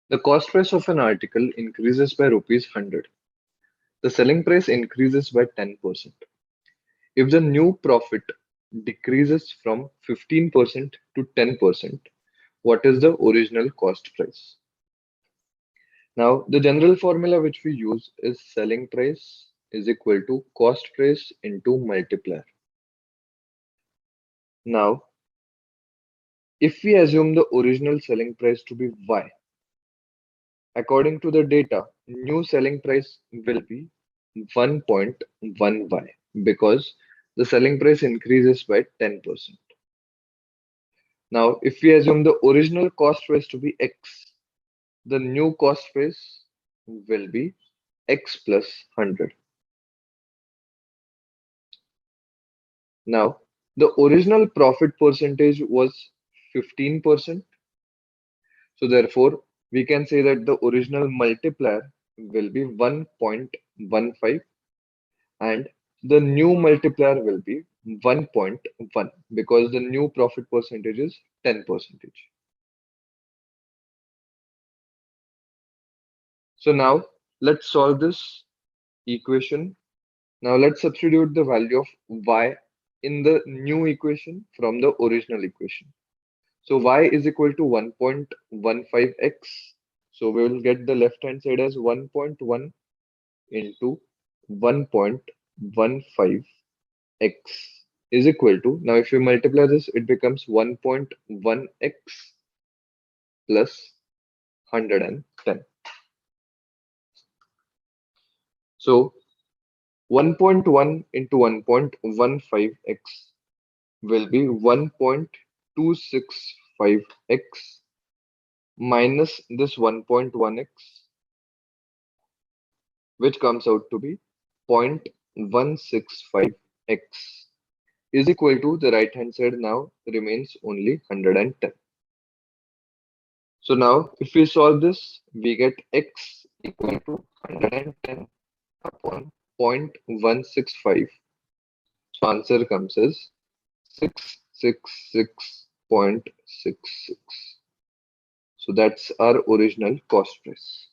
The cost price of an article increases by rupees 100. The selling price increases by 10%. If the new profit decreases from 15% to 10%, what is the original cost price? Now, the general formula which we use is selling price is equal to cost price into multiplier. Now, if we assume the original selling price to be Y, according to the data, new selling price will be 1.1Y because the selling price increases by 10%. Now, if we assume the original cost price to be X, the new cost price will be X plus 100. Now, the original profit percentage was 15%. So therefore, we can say that the original multiplier will be 1.15 and the new multiplier will be 1.1 because the new profit percentage is 10%. So now let's solve this equation. Now let's substitute the value of y in the new equation from the original equation. So y is equal to 1.15x. So we will get the left hand side as 1.1 into 1.15x is equal to, now if you multiply this, it becomes 1.1x plus 110. So 1.1 into 1.15x will be 1.265x minus this 1.1x, which comes out to be 0.165x is equal to, the right hand side now remains only 110. So now if we solve this, we get x equal to 110 upon 0.165. So answer comes as 666.66. So that's our original cost price.